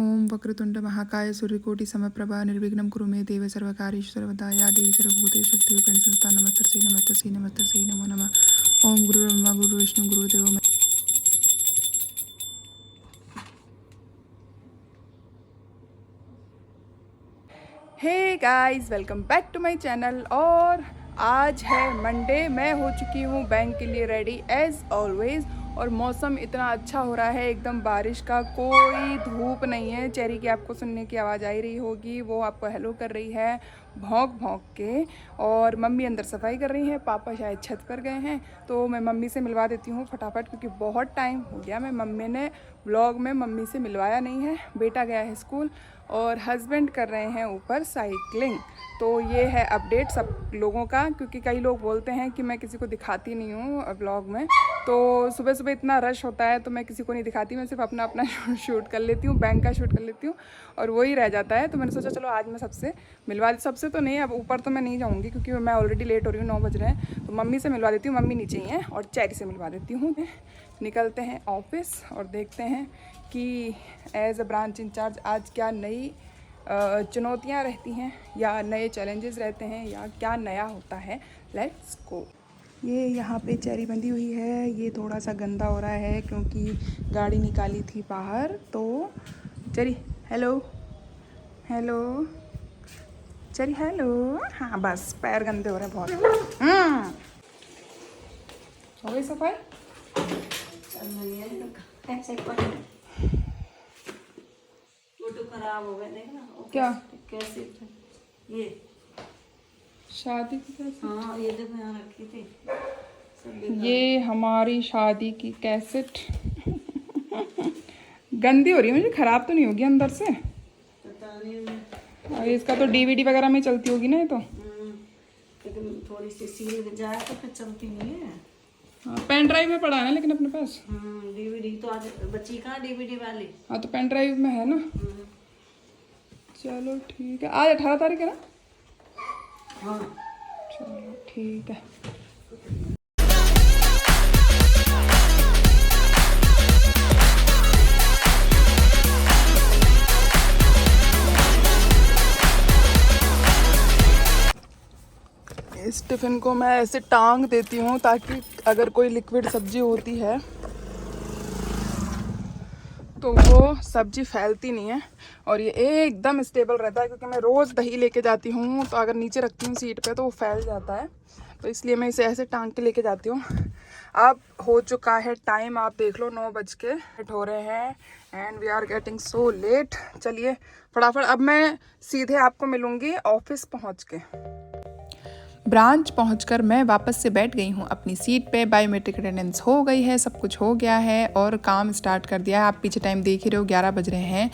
ओम वक्रतुंड महाकाय सूर्यकोटि समप्रभा निर्विघ्नं कुरु मे देव सर्वकार्येषु सर्वदा या देवी सर्वभूतेषु शक्तिरूपेण संस्था नमस्तस्यै नमस्तस्यै नमस्तस्यै नमो नमः। ओम गुरुर्ब्रह्मा गुरुर्विष्णु गुरुर्देवो महेश्वरः। Hey guys, welcome back to my channel. और आज है मंडे, मैं हो चुकी हूँ बैंक के लिए रेडी एज ऑलवेज। और मौसम इतना अच्छा हो रहा है, एकदम बारिश का, कोई धूप नहीं है। चेरी की आपको सुनने की आवाज़ आ रही होगी, वो आपको हेलो कर रही है भौंक भौंक के। और मम्मी अंदर सफाई कर रही हैं, पापा शायद छत पर गए हैं, तो मैं मम्मी से मिलवा देती हूँ फटाफट, क्योंकि बहुत टाइम हो गया मैं मम्मी ने व्लॉग में मम्मी से मिलवाया नहीं है। बेटा गया है स्कूल और हस्बैंड कर रहे हैं ऊपर साइकिलिंग। तो ये है अपडेट सब लोगों का, क्योंकि कई लोग बोलते हैं कि मैं किसी को दिखाती नहीं हूँ ब्लॉग में। तो सुबह सुबह इतना रश होता है तो मैं किसी को नहीं दिखाती, मैं सिर्फ अपना अपना शूट कर लेती हूँ, बैंक का शूट कर लेती हूँ और वही रह जाता है। तो मैंने सोचा चलो आज मैं सबसे मिलवा, सबसे तो नहीं, अब ऊपर तो मैं नहीं जाऊँगी क्योंकि मैं ऑलरेडी लेट हो रही हूँ, 9 बज रहे हैं। तो मम्मी से मिलवा देती हूँ, मम्मी नीचे ही हैं, और चेरी से मिलवा देती हूँ। निकलते हैं ऑफिस और देखते हैं कि एज अ ब्रांच इंचार्ज आज क्या नई चुनौतियाँ रहती हैं या नए चैलेंजेस रहते हैं या क्या नया होता है। Let's go. ये यहाँ पे चेरी बंधी हुई है, ये थोड़ा सा गंदा हो रहा है क्योंकि गाड़ी निकाली थी बाहर। तो cherry hello hello, cherry hello. हाँ बस, पैर गंदे हो रहे हैं बहुत। हो गई सफाई? फोटो खराब हो गए, देखना क्या? कैसे ये शादी की कैसेट? हाँ ये देखो यहाँ रखी थी। ये हमारी शादी की कैसेट गंदी हो रही है, मुझे खराब तो नहीं होगी अंदर से? पता नहीं। और इसका तो डीवीडी वगैरह में चलती होगी ना ये तो। लेकिन थोड़ी सी सील जाए तो फिर चलती नहीं है। हाँ, पेन ड्राइव में पड़ा है ना लेकिन अपने पास। डीवीडी तो आज बच्ची कहाँ डीवीडी वाली। हाँ तो पेन ड्राइव में है ना। चलो ठीक है, आज 18 तारीख है ना। हाँ चलो ठीक है। इस टिफ़िन को मैं ऐसे टांग देती हूँ ताकि अगर कोई लिक्विड सब्जी होती है तो वो सब्जी फैलती नहीं है। और ये एकदम स्टेबल रहता है, क्योंकि मैं रोज़ दही लेके जाती हूँ, तो अगर नीचे रखती हूँ सीट पे तो वो फैल जाता है। तो इसलिए मैं इसे ऐसे टांग के लेके जाती हूँ। अब हो चुका है टाइम, आप देख लो 9 बज के हो रहे हैं and we are getting so late. चलिए फटाफट, अब मैं सीधे आपको मिलूँगी ऑफिस पहुँच के। ब्रांच पहुंचकर मैं वापस से बैठ गई हूं अपनी सीट पे। बायोमेट्रिक अटेंडेंस हो गई है, सब कुछ हो गया है और काम स्टार्ट कर दिया है। आप पीछे टाइम देख ही रहे हो, 11 बज रहे हैं।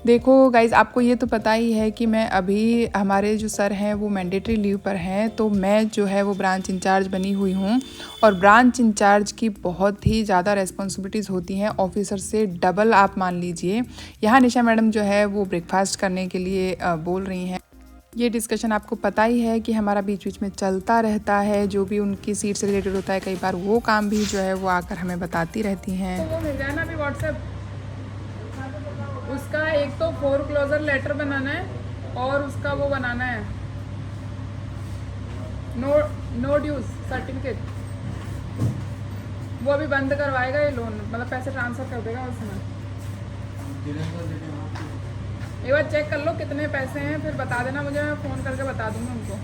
देखो गाइज, आपको ये तो पता ही है कि मैं अभी, हमारे जो सर हैं वो मैंडेटरी लीव पर हैं, तो मैं जो है वो ब्रांच इंचार्ज बनी हुई हूँ। और ब्रांच इंचार्ज की बहुत ही ज़्यादा रेस्पॉन्सिबिलिटीज़ होती हैं, ऑफिसर से डबल आप मान लीजिए। यहाँ निशा मैडम जो है वो ब्रेकफास्ट करने के लिए बोल रही हैं। ये डिस्कशन आपको पता ही है कि हमारा बीच बीच में चलता रहता है, जो भी उनकी सीट से रिलेटेड होता है, कई बार वो काम भी जो है वो आकर हमें बताती रहती हैं। तो वो मिल जाए ना अभी व्हाट्सएप, उसका एक तो फोरक्लोजर लेटर बनाना है और उसका वो बनाना है नो ड्यूज सर्टिफिकेट। वो अभी बंद करवाएगा ये लोन, मतलब पैसे ट्रांसफ़र कर देगा उसमें। एक बार चेक कर लो कितने पैसे हैं, फिर बता देना मुझे, मैं फ़ोन करके बता दूँगी उनको।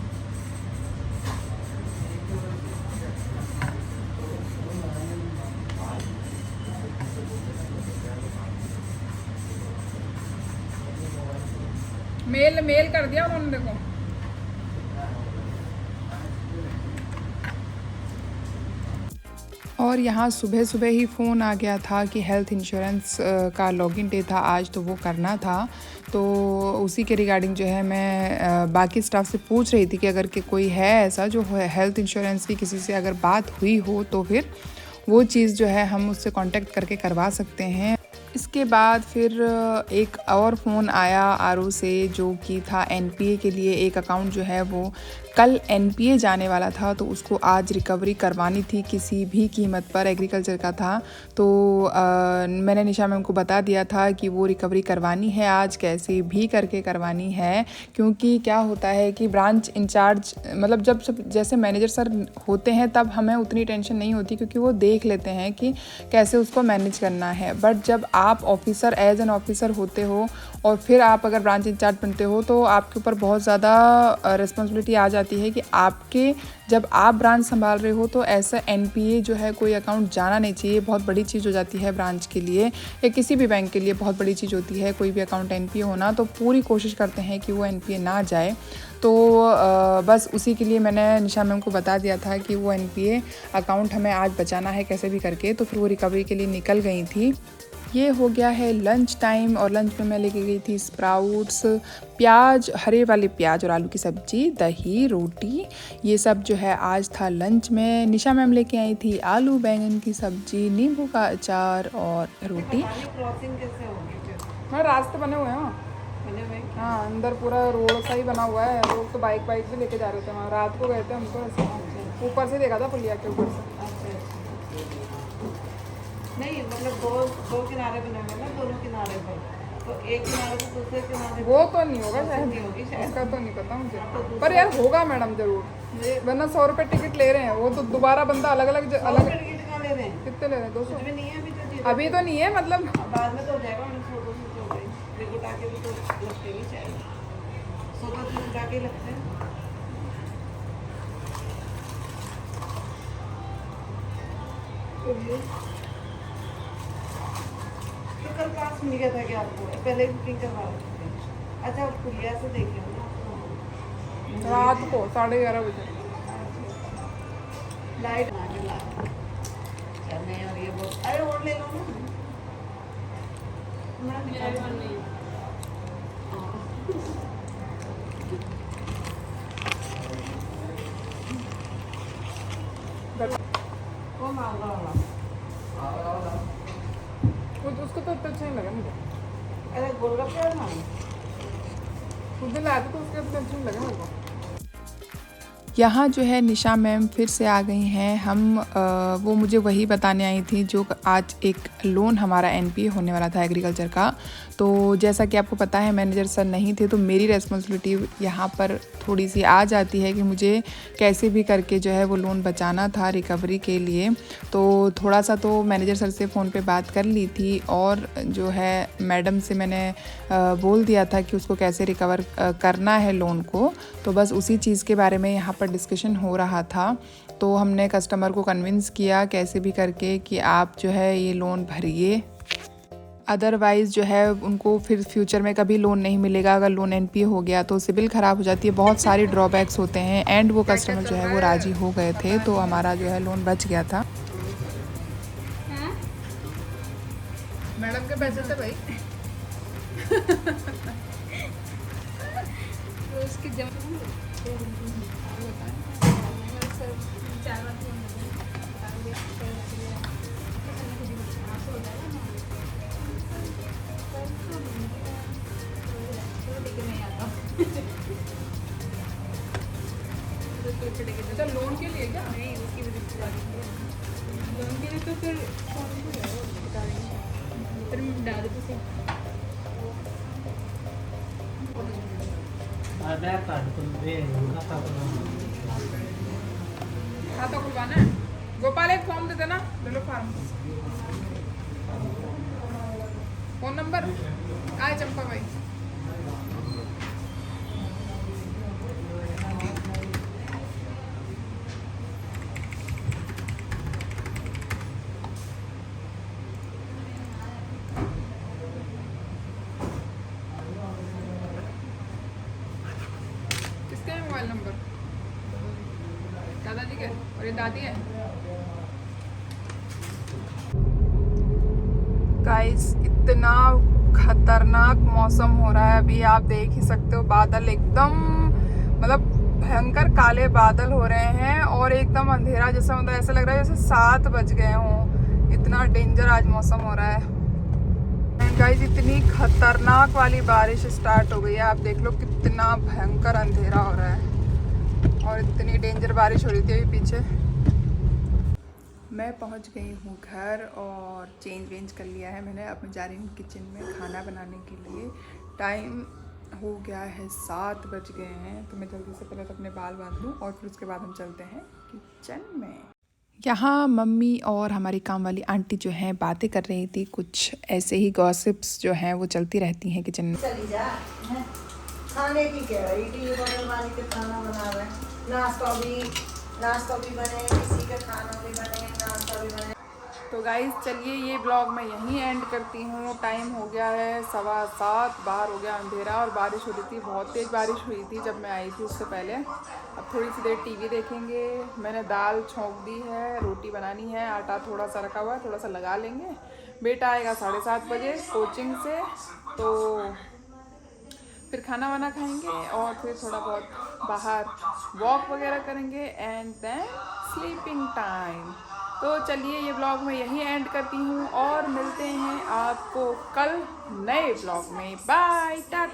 मेल कर दिया उन्होंने, देखो। और यहाँ सुबह सुबह ही फ़ोन आ गया था कि हेल्थ इंश्योरेंस का लॉगिन डे था आज, तो वो करना था। तो उसी के रिगार्डिंग जो है मैं बाकी स्टाफ से पूछ रही थी कि अगर कि कोई है ऐसा जो हेल्थ इंश्योरेंस की किसी से अगर बात हुई हो तो फिर वो चीज़ जो है हम उससे कांटेक्ट करके करवा सकते हैं। इसके बाद फिर एक और फ़ोन आया आरओ से, जो कि था एनपीए के लिए। एक अकाउंट जो है वो कल एनपीए जाने वाला था, तो उसको आज रिकवरी करवानी थी किसी भी कीमत पर, एग्रीकल्चर का था। तो मैंने निशा मैम को बता दिया था कि वो रिकवरी करवानी है आज, कैसे भी करके करवानी है। क्योंकि क्या होता है कि ब्रांच इंचार्ज मतलब जब जैसे मैनेजर सर होते हैं तब हमें उतनी टेंशन नहीं होती, क्योंकि वो देख लेते हैं कि कैसे उसको मैनेज करना है। बट जब आप ऑफिसर एज एन ऑफिसर होते हो और फिर आप अगर ब्रांच इंचार्ज बनते हो, तो आपके ऊपर बहुत ज़्यादा रिस्पॉन्सिबिलिटी आ जाती है कि आपके जब आप ब्रांच संभाल रहे हो तो ऐसा एनपीए जो है कोई अकाउंट जाना नहीं चाहिए। बहुत बड़ी चीज़ हो जाती है ब्रांच के लिए या किसी भी बैंक के लिए, बहुत बड़ी चीज़ होती है कोई भी अकाउंट एनपीए होना। तो पूरी कोशिश करते हैं कि वो एनपीए ना जाए। तो बस उसी के लिए मैंने निशा मैम को बता दिया था कि वो एनपीए अकाउंट हमें आज बचाना है कैसे भी करके। तो फिर वो रिकवरी के लिए निकल गई थी। ये हो गया है लंच टाइम, और लंच में मैं लेके गई थी स्प्राउट्स, प्याज, हरे वाले प्याज और आलू की सब्ज़ी, दही, रोटी, ये सब जो है आज था लंच में। निशा मैम लेके आई थी आलू बैंगन की सब्ज़ी, नींबू का अचार और रोटी। क्रॉसिंग कैसे होगी फिर? हाँ, रास्ते बने हुए हैं। बने हुए? हाँ, अंदर पूरा रोड सा ही बना हुआ है। लोग तो बाइक से लेके जा रहे थे वहाँ, रात को गए थे हम तो ऐसे ऊपर से देखा था पुलिया के ऊपर से। नहीं मतलब दो किनारे बने हुए ना, दोनों किनारे पर, तो एक किनारे से दूसरे किनारे वो तो नहीं होगा शायद, नहीं होगी शायद। इसका तो नहीं पता मुझे, पर यार होगा मैडम जरूर, वरना 100 रुपये टिकट ले रहे हैं वो तो। दोबारा बंदा अलग अलग टिकट कहाँ ले रहे हैं? कितने ले रहे हैं? 200 में नहीं है अभी तो। अभी तो नहीं है, मतलब बाद में तो हो जाएगा। 100 हो गई, टिकट आके भी तो लगते नहीं शायद, 100 टिकट आके लगते हैं। तो कल पास मिल गया था कि आपको पहले बुकिंग करवा रखी थी? अच्छा, पुलिया से देखे ना रात को 11:30 बजे लाइट चलने। और ये बहुत, अरे और ले लो ना, मेरा भी मन नहीं है। वो मांगा वाला, उसको तो इतना अच्छा नहीं लगा मुझे। अरे गोलगप्पे और मांगे उस दिन लाया था तो उसके इतना अच्छा नहीं लगा मेरे को। यहाँ जो है निशा मैम फिर से आ गई हैं। वो मुझे वही बताने आई थी जो आज एक लोन हमारा एनपीए होने वाला था एग्रीकल्चर का। तो जैसा कि आपको पता है मैनेजर सर नहीं थे, तो मेरी रेस्पॉन्सिबिलिटी यहाँ पर थोड़ी सी आ जाती है कि मुझे कैसे भी करके जो है वो लोन बचाना था रिकवरी के लिए। तो थोड़ा सा तो मैनेजर सर से फ़ोन पे बात कर ली थी, और जो है मैडम से मैंने बोल दिया था कि उसको कैसे रिकवर करना है लोन को। तो बस उसी चीज़ के बारे में यहाँ पर डिस्कशन हो रहा था। तो हमने कस्टमर को कन्विंस किया कैसे भी करके कि आप जो है ये लोन भरिए, अदरवाइज़ जो है उनको फिर फ्यूचर में कभी लोन नहीं मिलेगा। अगर लोन एनपीए हो गया तो सिबिल ख़राब हो जाती है, बहुत सारी ड्रॉबैक्स होते हैं। एंड वो कस्टमर जो है वो राज़ी हो गए थे, तो हमारा जो है लोन बच गया था। मैडम के पैसे थे भाई। तो उसकी अच्छा, लोन के लिए क्या? नहीं, उसकी वजह से लोन के लिए तो फिर फोन बता देंगे, फिर डाल दो से। आधार कार्ड खाता खुलवाना है। गोपाल एक फॉर्म दे देना, ले लो फॉर्म। फोन नंबर आए चंपा भाई। किसका है मोबाइल नंबर? दादाजी के, और ये दादी है। गाइस, इतना खतरनाक मौसम हो रहा है अभी, आप देख ही सकते हो। बादल एकदम मतलब भयंकर काले बादल हो रहे हैं, और एकदम अंधेरा जैसा, मतलब ऐसा लग रहा है जैसे 7 बज गए हों। इतना डेंजर आज मौसम हो रहा है। गाइस इतनी खतरनाक वाली बारिश स्टार्ट हो गई है। आप देख लो कितना भयंकर अंधेरा हो रहा है और इतनी डेंजर बारिश हो रही थी अभी पीछे। मैं पहुंच गई हूँ घर और चेंज वेंज कर लिया है मैंने। अब मैं जा रही हूँ किचन में खाना बनाने के लिए। टाइम हो गया है 7 बज गए हैं, तो मैं जल्दी से पहले तो अपने बाल बांध लूँ और फिर उसके बाद हम चलते हैं किचन में। यहाँ मम्मी और हमारी काम वाली आंटी जो हैं बातें कर रही थी, कुछ ऐसे ही गॉसिप्स जो हैं वो चलती रहती हैं किचन में। चली जा हैं? खाने की क्या है, इडली बगल वाली के खाना बना रहे हैं, नाश्ता भी बने, किसी का खाना भी बने, नाश्ता भी बने। तो गाइज चलिए ये ब्लॉग मैं यहीं एंड करती हूँ। टाइम हो गया है 7:15, बाहर हो गया अंधेरा और बारिश हो रही थी, बहुत तेज़ बारिश हुई थी जब मैं आई थी उससे पहले। अब थोड़ी सी देर टीवी देखेंगे। मैंने दाल छोंक दी है, रोटी बनानी है, आटा थोड़ा सा रखा हुआ है, थोड़ा सा लगा लेंगे। बेटा आएगा 7:30 बजे कोचिंग से, तो फिर खाना वाना खाएंगे और फिर थोड़ा बहुत बाहर वॉक वगैरह करेंगे एंड देन स्लीपिंग टाइम। तो चलिए ये ब्लॉग मैं यहीं एंड करती हूँ और मिलते हैं आपको कल नए ब्लॉग में। बाय टाटा।